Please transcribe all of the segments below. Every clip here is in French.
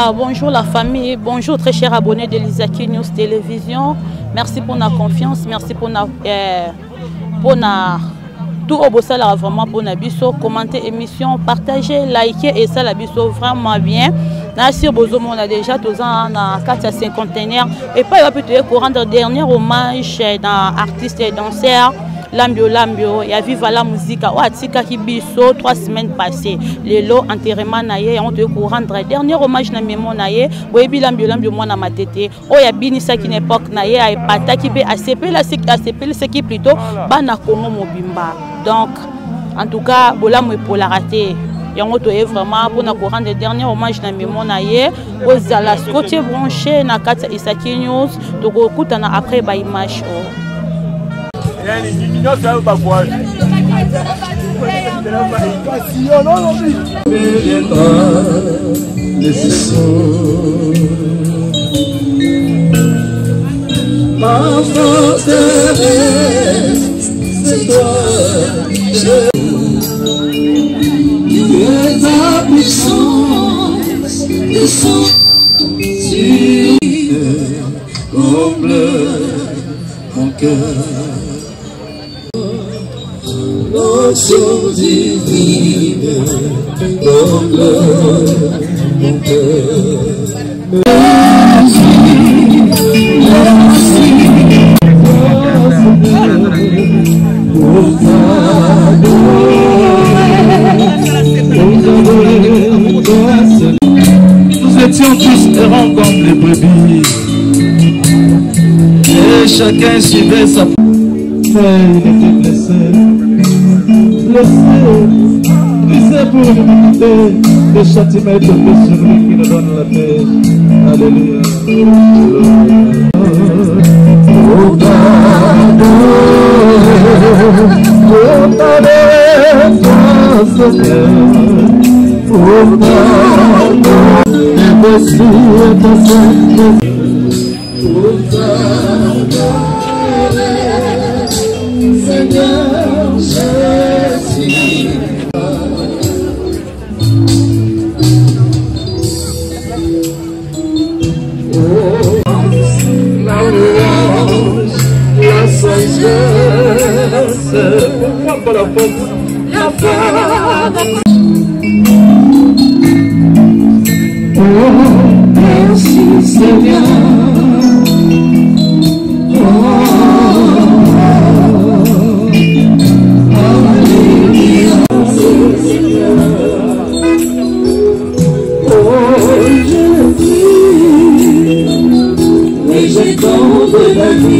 Bonjour la famille, bonjour très chers abonnés de l'Isaki News Télévision. Merci pour la confiance, merci pour tout au beau ça vraiment pour Nabiso. Commenter émission, partager, liker et ça Nabiso vraiment bien. Nassir Bozo, on a déjà 2 ans dans 450 et pas il va plutôt rendre dernier hommage dans artistes et danseurs. Lambio, il y a Viva la musique, Watika Kibiso, 3 semaines passées. Les lots enterrement naye, on te rendre dernier hommage na mémoire naye, Boebi Lambio, moi na ma tête. Oh, il y a Binissa qui n'époque naye, et Pata qui peut ACP, ce qui plutôt, Bana Kongo Mobimba. Donc, en tout cas, Bolam est pour la rater. Et on est vraiment pour nous rendre dernier hommage na mémoire naye, aux alas, côté branché, na Kata Isaki News, donc écoute après ba image. Ma forteresse, c'est toi, tu es ta puissance, descends sur comble mon cœur. L'onction divine, comble mon cœur. Nous étions tous errants comme les brebis, et chacun suivait sa. Mais il était blessé, brisé pour l'humanité. Le châtiment est tombé sur lui qui nous donne la paix. Alléluia. Pourquoi pas la faute? La faute. Oh, merci Seigneur. Oh, alléluia. Oh, je prie, mais j'ai tant de la vie.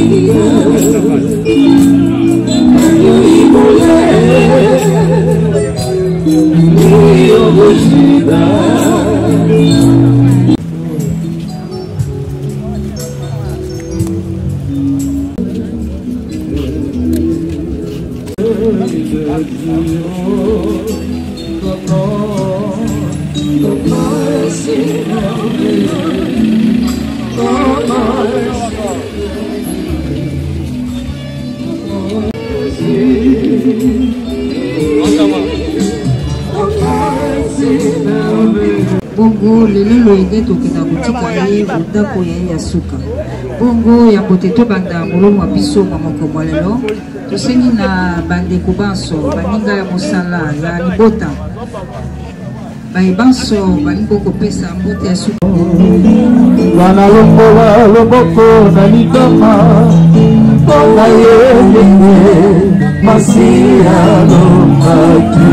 Bongo lelo ide tokenda kotika ye ndako ya suka. Bongo ya poteto banda molomo biso moko lelo. Tosengi na bandeko banso baninga ya mosala ya libota. Banso balingo kopesa mbote ya suka. Wana lombola loboko na likama. Bonga ye masia lomaki.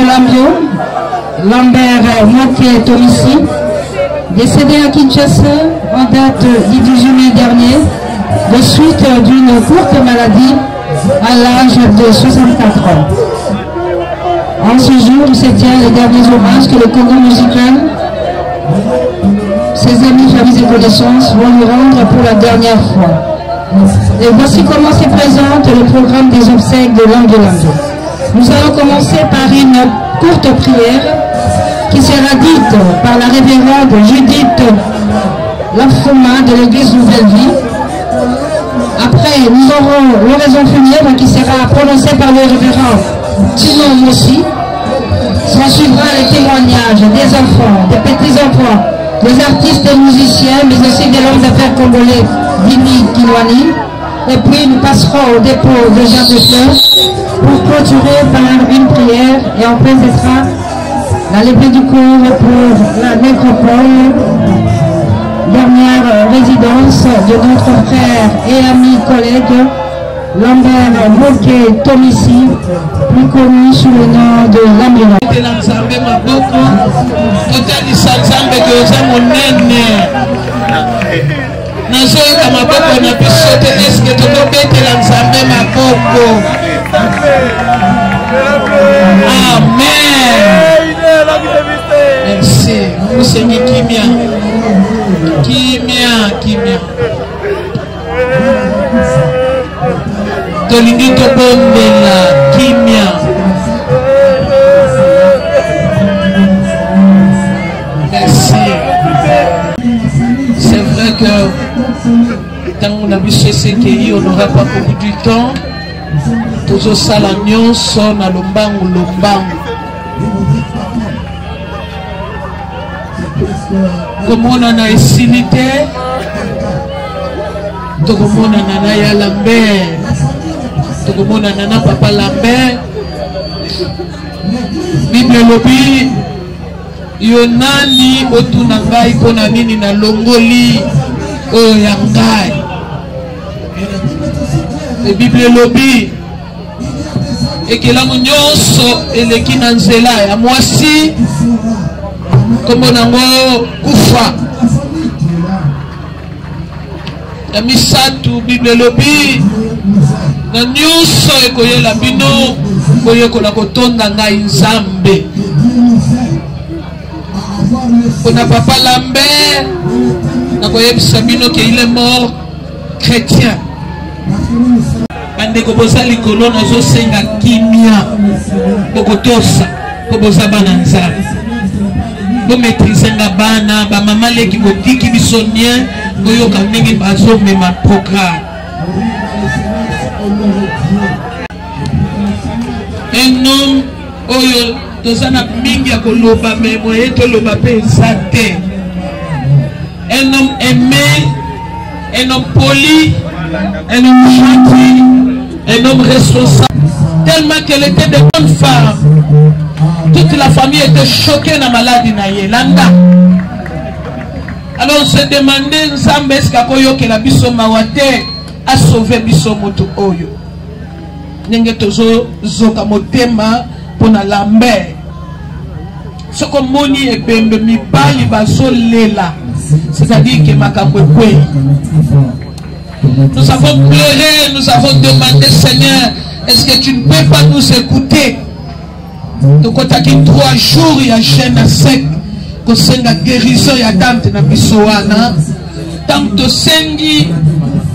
Lambio, Lambert Moké Tomissi, décédé à Kinshasa en date du 18 mai dernier, de suite d'une courte maladie à l'âge de 64 ans. En ce jour, il se tient les derniers hommages que le Congo musical, ses amis, familles et connaissances vont lui rendre pour la dernière fois. Et voici comment se présente le programme des obsèques de Lambio. Nous allons commencer par une courte prière qui sera dite par la révérende Judith Lafuma de l'église Nouvelle Vie. Après, nous aurons l'oraison funèbre qui sera prononcée par le révérend Tino Mossi. S'en suivra les témoignages des enfants, des petits-enfants, des artistes et musiciens, mais aussi de l'homme d'affaires congolais Dimi Kilwani. Et puis nous passerons au dépôt de Jean de Fleurs pour clôturer par une prière. Et enfin, ce sera la levée du cours pour la nécropole, dernière résidence de notre frère et ami collègue Lambert Moké Tomissi, plus connu sous le nom de Lambio. nazoyoka maboko na biso te eske tokobetela nzambe maboko. Amen. Merci. Musengi kimia. Kimia. Tolingi tobondela kimia. Merci. C'est vrai que dans la BCCKI, on n'aura pas beaucoup du temps. Tous aux salanions sont à lombangu. Comme on en a essilité, tout comme on en a ya Lambert, tout comme on en a papa Lambert, Bible lobby. Yonani otunangai pona nini na longoli o yangai. La Bible lobby ekela munyoso eleki na nzela ya mwasi kombo nango kufa. Ya misatu Bible lobby na nyonso ekoyela bino koyekola kotonda ngai Nzambe. On a papa Lambert, il est mort chrétien. Bande kobosa likolo nazo senga kimia bokotosa kobosa bana nzambe bo maîtriser nga bana ba mama leki botiki bisonien boyoka ndenge bazo mema programme. Un homme oyo tozana mingi akoloba mais moyen toloba pe zate. Un homme aimé, un homme poli, un homme gentil, un homme responsable. Tellement qu'elle était de bonne femme. Toute la famille était choquée dans la maladie Landa. Alors on se demandait Nzambe est-ce que la biso mawate a sauvé biso moto oyo. Nenge tozo zoka motema pona Lambert. Ce que moni et bembe mi bali baso lela. C'est-à-dire que makakwe. Nous avons pleuré, nous avons demandé Seigneur, est-ce que tu ne peux pas nous écouter? Donc quand il y a 3 jours, il y a chaîne à sec, que c'est la guérison, il y a dante na bisoana. Tant que sengi,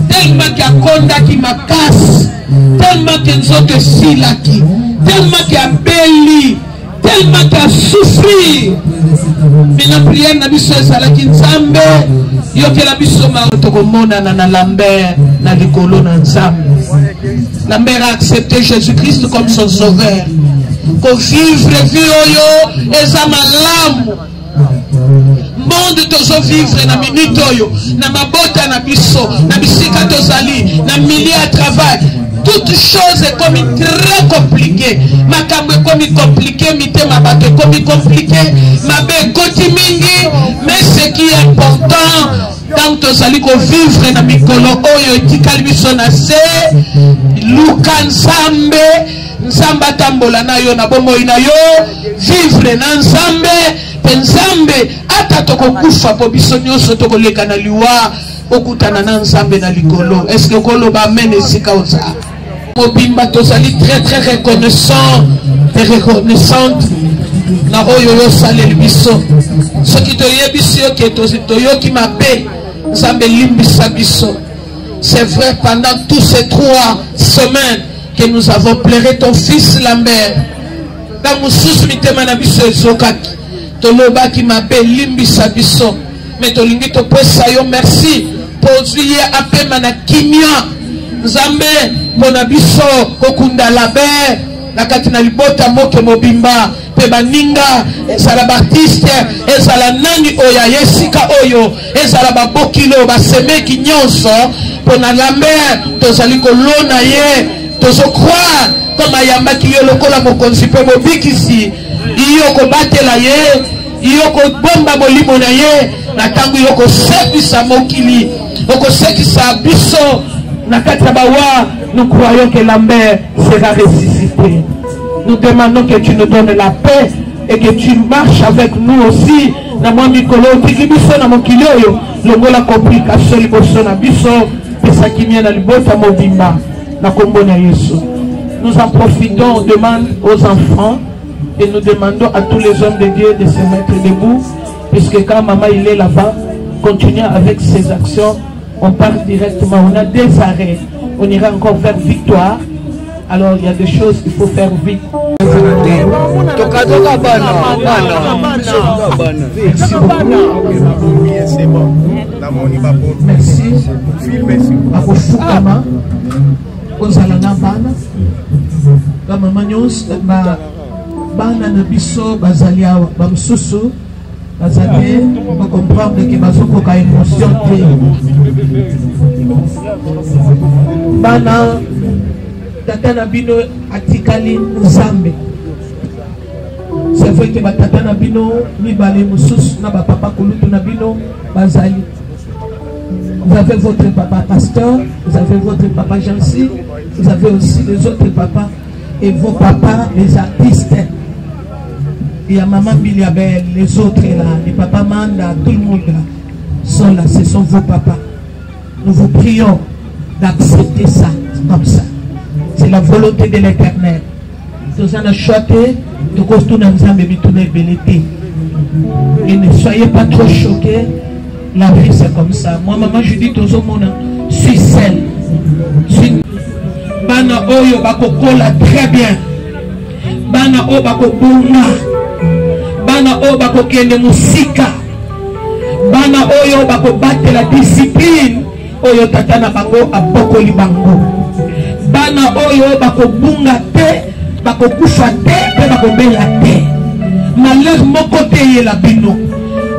tellement qu'il y a konda qui m'a casse, tellement qu'il y a des silaki, tellement qu'il y a belli, tellement qu'il y a souffri. Mais la prière n'a pas salaki nzambe, yoke la biso ma tokomona na Lambert na likolo na nzambe. Lambert a accepté Jésus-Christ comme son sauveur. Ko vivre vie oyo eza malamu. Monde tozo vivre na minute oyo na mabota na biso na bisika tozali na milieu à travail toute chose est comme très compliquée. Ma cambe est comme compliqué, mité ma batte est comme compliqué, ma bé koti mingi, mais ce qui est important, tant que ça liko vivre na mikolo oyo etikali biso na se, luka nzambe, nzamba tambola na yo na bomoi na yo, vivre na nzambe, pe nzambe ata toko kufa po biso nyonso toko leka na liwa, okutana na nzambe na likolo. Est-ce que kolo ba mene sika oza? Mobimba tozali très reconnaissant et reconnaissante na oyo yo saleli biso. Soki toyebi yo ke toyoki mabe nzambe limbisa biso. C'est vrai, pendant tous ces 3 semaines que nous avons pleuré ton fils Lambert. Dans mususu mitema na biso ezokaki. Tolobaki mabe limbisa biso. Mais tolingi topesa yo merci. Pozuye apema na kimia. Nzambe mona biso kokunda labe nakati na libota moke mobimba pe baninga ezala baartiste ezala nani oya yesika oyo ezala babokilo basemeki nyonso pona lambe tozali kolona ye tozokroire koma yambaki yo lokola mokonzi pe mobikisi iyo kobatela ye iyo kobomba molimo na ye na tango yo kosekisa mokili okosekisa biso. Nous croyons que Lambert sera ressuscité. Nous demandons que tu nous donnes la paix et que tu marches avec nous aussi. Nous en profitons, on demande aux enfants et nous demandons à tous les hommes de Dieu de se mettre debout, puisque quand maman il est là-bas, continuez avec ses actions. On part directement, on a des arrêts, on ira encore vers victoire. Alors il y a des choses qu'il faut faire vite. Merci. Bazali va comprendre que bazoko ka émotion te bana tata na bino atikali nzambe. C'est vrai que batata na bino mibale mususu na papa kulutu na bino bazali. Vous avez votre papa pasteur, vous avez votre papa Jansi, vous avez aussi les autres papas et vos papas les artistes. Il y a maman Biliabel, les autres là, les papas Manda, tout le monde là, sont là, ce sont vos papas. Nous vous prions d'accepter ça, comme ça. C'est la volonté de l'Éternel. Nous avons choisi de construire un ensemble de et ne soyez pas trop choqués. La vie c'est comme ça. Moi, maman, je dis aux hommes, suis seul. Bana Oyo Bakokola très bien. Bana Oyo Bakobunga. Bana Oyo Bakokende Musika. Bana Oyo Bakobate la discipline. Oyo Tatana Bango Abokoli Bango. Bana Oyo Bakobunga te. Bakokufa te. Bakobela te. Malheur moko te la bino.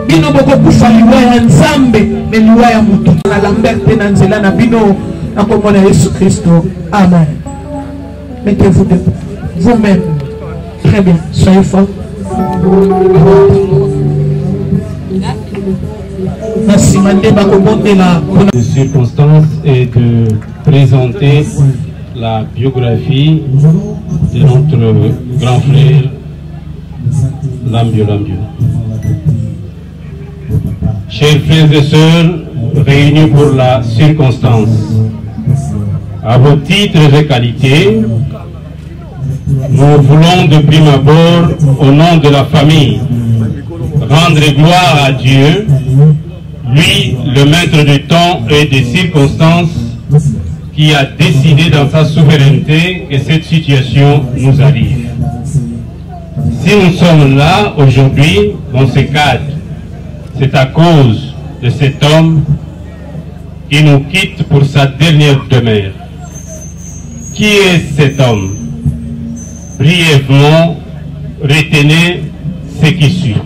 Bino boko kufa liwa ya nzambe me liwa ya mutu na lamberte na nzela na bino na komona Yesu Kristo. Amen. Mettez-vous debout. Vous-même. Très bien. Soyez forts. De circonstance et de présenter la biographie de notre grand frère Lambio. Chers frères et sœurs réunis pour la circonstance, à vos titres et qualités, nous voulons de prime abord, au nom de la famille, rendre gloire à Dieu, lui, le maître du temps et des circonstances, qui a décidé dans sa souveraineté que cette situation nous arrive. Si nous sommes là aujourd'hui, dans ce cadre, c'est à cause de cet homme qui nous quitte pour sa dernière demeure. Qui est cet homme? Brièvement, retenez ce qui suit.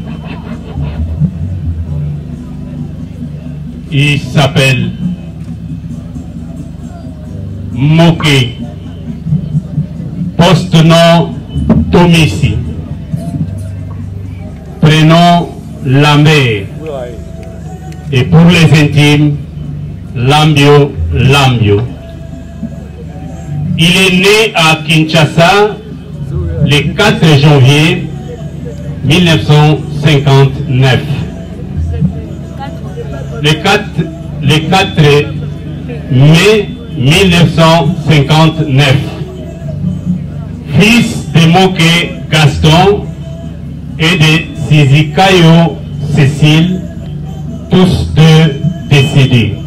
Il s'appelle Moké post-nom Tomissi, prénom Lambert, et pour les intimes, Lambio Lambio. Il est né à Kinshasa le 4 janvier 1959. Le 4 mai 1959. Fils de Moké Gaston et de Sizikayo Cécile, tous deux décédés.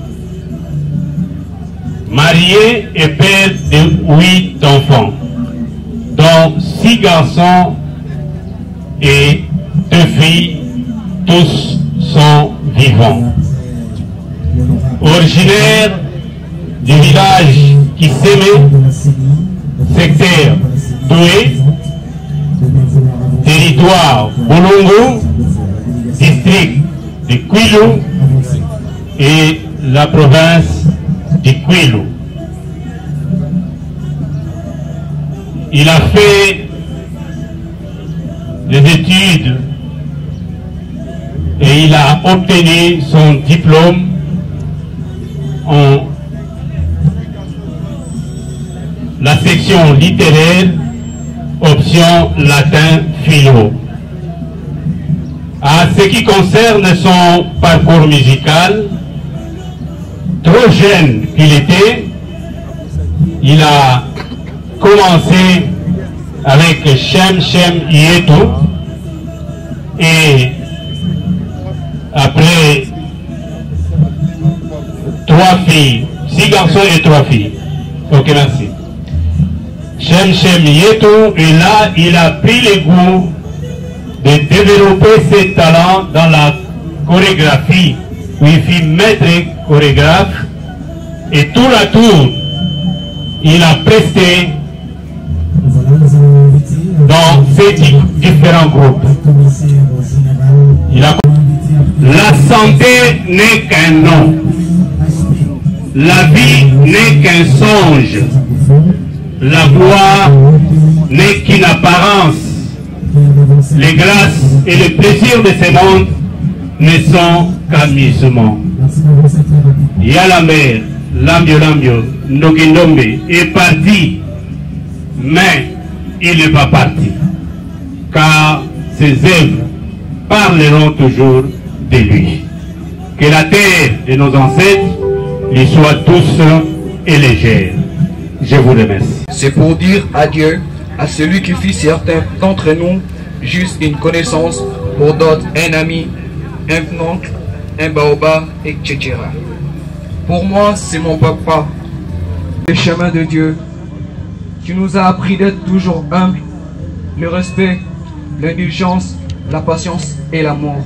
Marié et père de 8 enfants, dont 6 garçons et 2 filles, tous sont vivants. Originaire du village Kiseme, secteur Doué, territoire Bolongo, district de Kwilu et la province de Kwilu. Il a fait des études et il a obtenu son diplôme en la section littéraire, option latin philo. À ce qui concerne son parcours musical, trop jeune qu'il était, il a commencé avec Shem Shem Yetu et après 3 filles, 6 garçons et 3 filles. Ok, merci. Shem Shem Yetu, et là il a pris le goût de développer ses talents dans la chorégraphie, où il fut maître chorégraphe, et tout la tour il a presté dans ces différents groupes. La santé n'est qu'un nom, la vie n'est qu'un songe, la gloire n'est qu'une apparence, les grâces et les plaisirs de ce monde ne sont qu'amusement. Yalamer, Lambio Lambio, Ndokindombe est parti, mais il n'est pas parti, car ses œuvres parleront toujours de lui. Que la terre de nos ancêtres lui soit douce et légère. Je vous remercie. C'est pour dire adieu à celui qui fit certains d'entre nous juste une connaissance, pour d'autres un ami, un oncle, un baobab, etc. Pour moi, c'est mon papa. Le chemin de Dieu, tu nous as appris d'être toujours humble, le respect, l'indulgence, la patience et l'amour.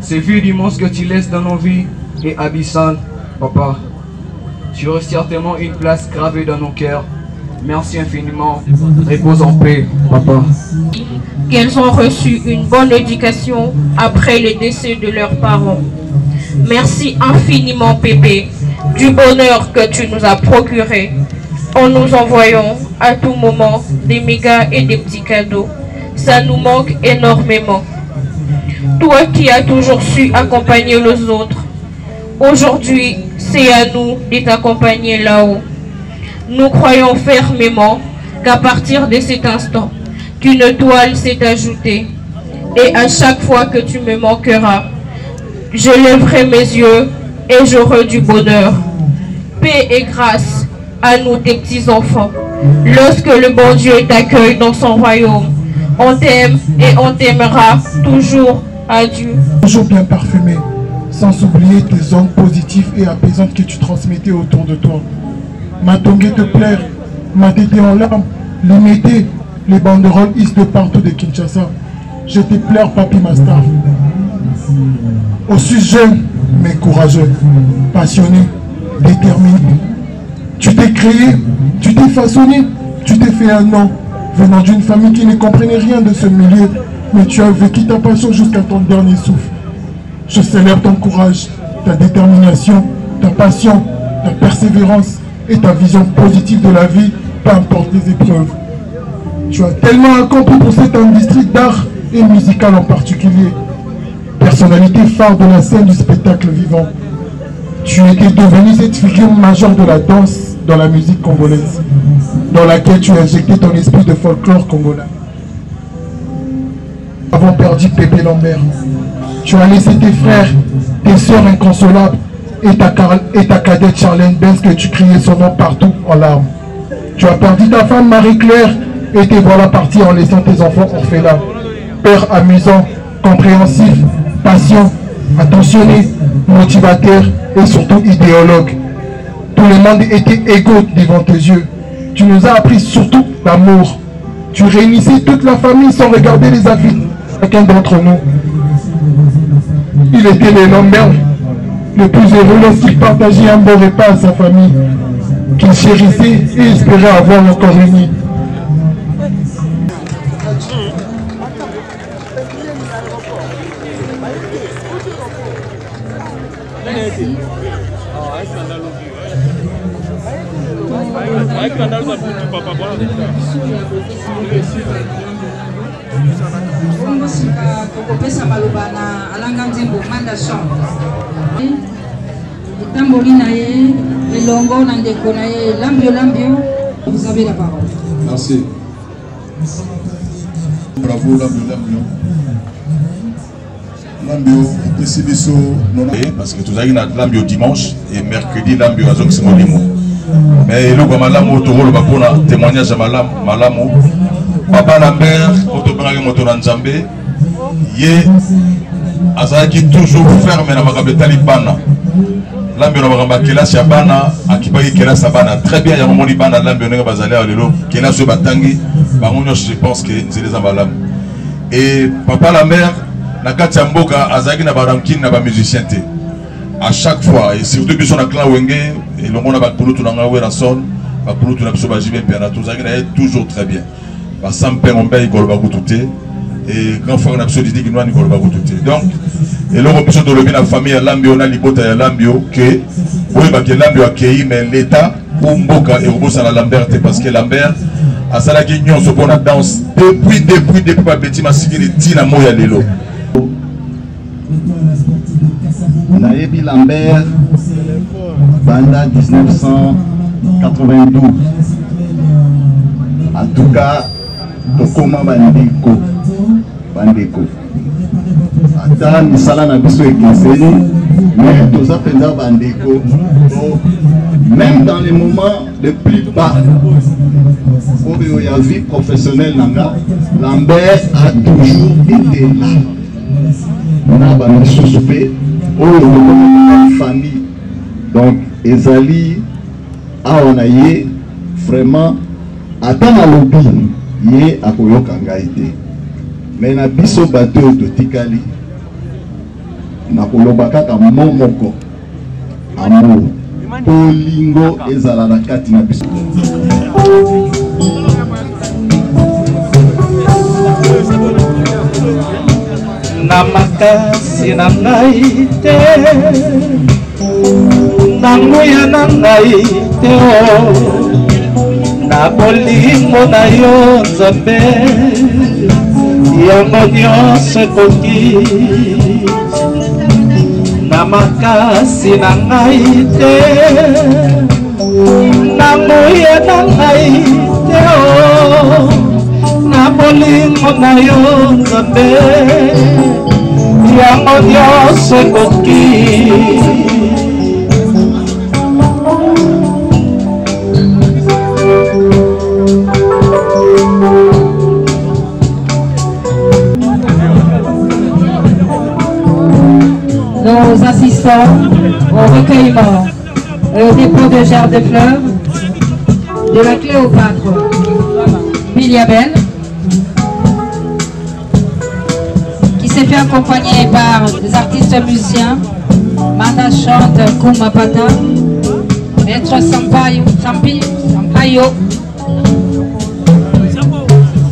C'est vu d'immense que tu laisses dans nos vies et abyssal, papa. Tu restes certainement une place gravée dans nos cœurs. Merci infiniment. Repose en paix, papa. Qu'elles ont reçu une bonne éducation après le décès de leurs parents. Merci infiniment, Pépé, du bonheur que tu nous as procuré en nous envoyant à tout moment des mégas et des petits cadeaux. Ça nous manque énormément. Toi qui as toujours su accompagner les autres, aujourd'hui, c'est à nous de t'accompagner là-haut. Nous croyons fermement qu'à partir de cet instant, qu'une toile s'est ajoutée. Et à chaque fois que tu me manqueras, je lèverai mes yeux et j'aurai du bonheur. Paix et grâce à nous tes petits-enfants. Lorsque le bon Dieu t'accueille dans son royaume, on t'aime et on t'aimera toujours. Adieu. Toujours bien parfumé, sans oublier tes ondes positives et apaisantes que tu transmettais autour de toi. Matongé te plaire, m'a tété en larmes, les métés, les banderoles hissent de partout de Kinshasa. Je te pleure, Papi Master. Aussi jeune, mais courageux, passionné, déterminé. Tu t'es créé, tu t'es façonné, tu t'es fait un nom, venant d'une famille qui ne comprenait rien de ce milieu, mais tu as vécu ta passion jusqu'à ton dernier souffle. Je célèbre ton courage, ta détermination, ta passion, ta persévérance et ta vision positive de la vie, peu importe les épreuves. Tu as tellement accompli pour cette industrie d'art et musicale en particulier. Personnalité phare de la scène du spectacle vivant. Tu étais devenu cette figure majeure de la danse dans la musique congolaise, dans laquelle tu as injecté ton esprit de folklore congolais. Nous avons perdu Pépé Lambert. Tu as laissé tes frères, tes sœurs inconsolables et ta cadette Charlène Benz que tu criais son nom partout en larmes. Tu as perdu ta femme Marie-Claire et te voilà parti en laissant tes enfants orphelins. Père amusant, compréhensif, patient, attentionné, motivateur et surtout idéologue. Tout le monde était égaux devant tes yeux. Tu nous as appris surtout l'amour. Tu réunissais toute la famille sans regarder les affaires de chacun d'entre nous. Il était le Lambert le plus heureux lorsqu'il partageait un bon repas à sa famille, qu'il chérissait et espérait avoir encore unis. Vous avez la parole. Merci. Bravo, Lambio, parce que tout ça, il y a Lambio dimanche et mercredi, Lambio à Zong Simolimo. Mais le Malamo, tu vois, le témoignage à Malamo. Papa Lambert, Autobanga Motonanzambe, Yé, Azaki toujours ferme dans ma Talibana. Lambio na Kelas Yabana, Akibagi Kelas Abana. Très bien, il y a un moment Libana, Lambio na Bazalé à l'élo, Kelas Batangi, Baronio, je pense que c'est les Ambalam. Et Papa Lambert, Nakati Mboka, Azaki na Baramkin, na musicien. À chaque fois, et surtout que son clan Wenge, et le monde a Bakulu, tout n'a pas son, Bakulu, tout n'a pas Jimé, tout ça, toujours très bien. Basampe, on paye, il va goûter. Et quand on a absolument dit qu'il va goûter. Donc, et l'homme de la famille à Lambio, on a l'ibota à Lambio, que, oui, que Lambio a accueilli, mais l'État, ou Mboka, et Robos à la Lambert, parce que Lambert, à Salaki, on se bonne danse, depuis, pas petit, ma sigil, Tina Moya Lelo. Naebi Lambert, Banda 1992. En tout cas, Tokoma Bandeko. Ata misala na biso ekeseni, mais tous appelés Bandeko. Même dans les moments les plus bas, pour la vie professionnelle, Lambert a toujours été là. On a une soupé, une famille. Donc, Ezali, Aonaye, vraiment, attends à l'obi, yé à Koyokangaïté. Mais na biso bateau de Tikali, na Kolobakaka Momoko, amour, Polingo Ezala Kati na biso. Na makasi na ngai te, na nguya na ngai te, na bolingo na yo Nzambe, yango nyonso ekoki. Na makasi na ngai te, na nguya na ngai te, na bolingo na yo Nzambe, yango nyonso ekoki. Nos assistants au recueillement et au dépôt de germes de fleurs de la Cléopâtre, Biliabel, qui s'est fait accompagner par des artistes musiciens, Manda chante Kumapata, Maître Sampaio,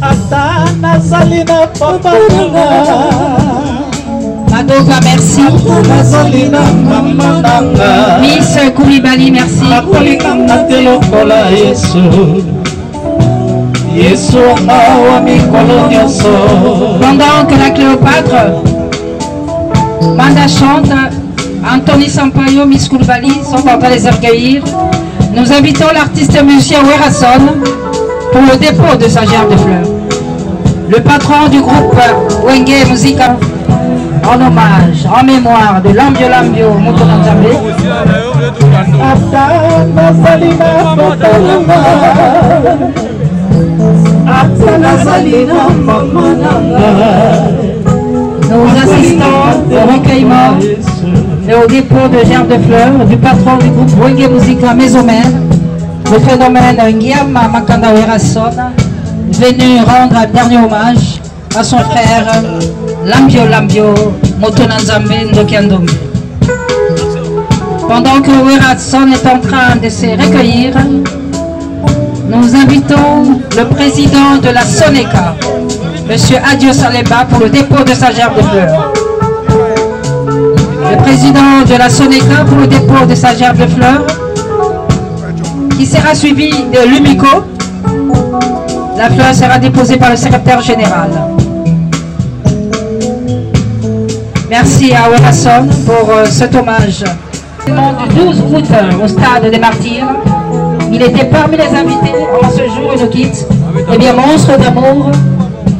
Atana Salina Papa. Madova, merci. Miss Koulibaly, merci. Pendant que la Cléopâtre Manda chante, Anthony Sampaio, Miss Koulibaly sont en train de les accueillir. Nous invitons l'artiste musicien Werason pour le dépôt de sa gerbe de fleurs. Le patron du groupe Wenge Musica, en hommage, en mémoire de Lambio Lambio Motonanzambe. Nous assistons au recueillement et au dépôt de gerbes de fleurs du patron du groupe Wenge Musica Maison-Mère, le phénomène Nguiama Makanda Werason, venu rendre un dernier hommage à son frère Lambio Lambio Motonanzambe Ndokiandombe. Pendant que Werason est en train de se recueillir, nous invitons le président de la Soneca, M. Adio Saleba, pour le dépôt de sa gerbe de fleurs. Le président de la Soneca pour le dépôt de sa gerbe de fleurs, qui sera suivi de l'UMICO. La fleur sera déposée par le secrétaire général. Merci à Werason pour cet hommage. Du 12 août au stade des Martyrs, il était parmi les invités. En ce jour, il nous quitte. Eh bien, monstre d'amour,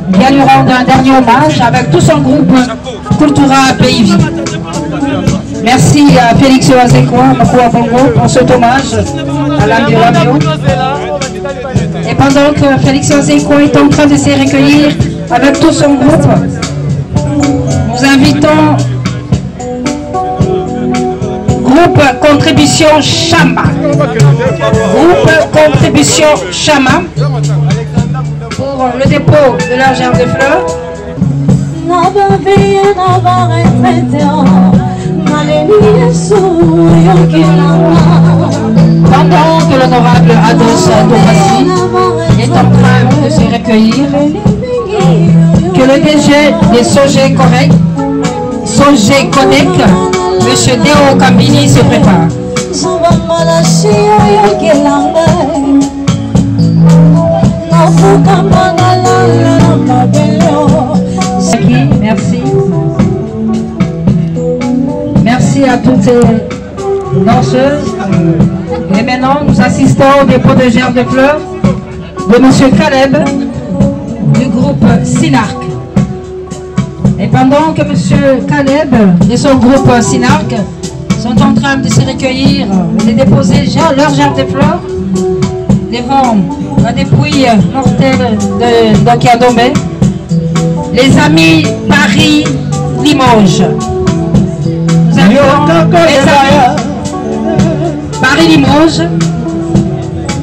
vient lui rendre un dernier hommage avec tout son groupe Cultura Pays. Merci à Félix Oazekwa, Makua Bongo, pour cet hommage à Lambio Lambio. Et pendant que Félix Oazekwa est en train de se recueillir avec tout son groupe, nous invitons groupe Contribution Chama. Groupe Contribution Chama pour le dépôt de leur gerbe de fleurs. Pendant que l'honorable Ados Dofassi est en train de se recueillir, que le DG des Sogé Connect, M. Deo Kambini, se prépare. Merci. Merci à toutes ces danseuses. Et maintenant, nous assistons au dépôt de gerbes de fleurs de M. Caleb du groupe Sinarc. Et pendant que M. Caleb et son groupe Sinarc sont en train de se recueillir et de déposer leurs gerbes de fleurs devant la dépouille mortelle de Ndokiandombe, les amis Paris-Limoges. Nous avons les amis Paris-Limoges,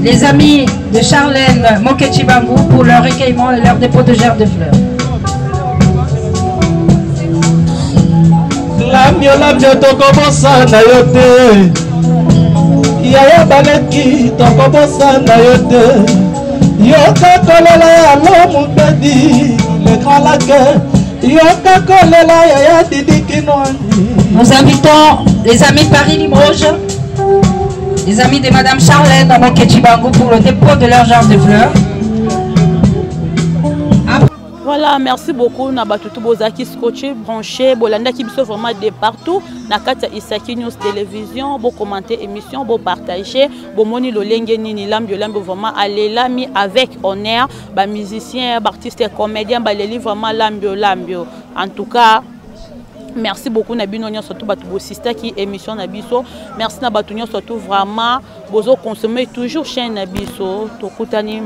les amis de Charlène Mokechibangu pour leur recueillement et leur dépôt de gerbes de fleurs. Lambio tokobosa na yote Yaya baleki tokobosa na yote Yoka kolela ya lomu bedi Le kralake Yoka kolela ya didi kinwani. Nous invitons les amis Paris-Limoges, les amis de Madame Charlène à Mokechibangu pour le dépôt de leur gerbe de fleurs. Voilà, merci beaucoup. Nabatutu bozaki scotché, branché, bolanda qui biso vraiment de partout. Nakata Isaki News Télévision, bo commenter émission, bo partager, bo moni lo lenge nini Lambio Lambio vraiment aller là mis avec honneur, ba musicien, ba artiste, comédien, ba les livres vraiment Lambio Lambio. En tout cas, merci beaucoup Nabino Nyon surtout batu bo sister qui émission Nabiso. Merci Nabatu Nyon surtout vraiment bozo consommer toujours chaîne Nabiso. To kutani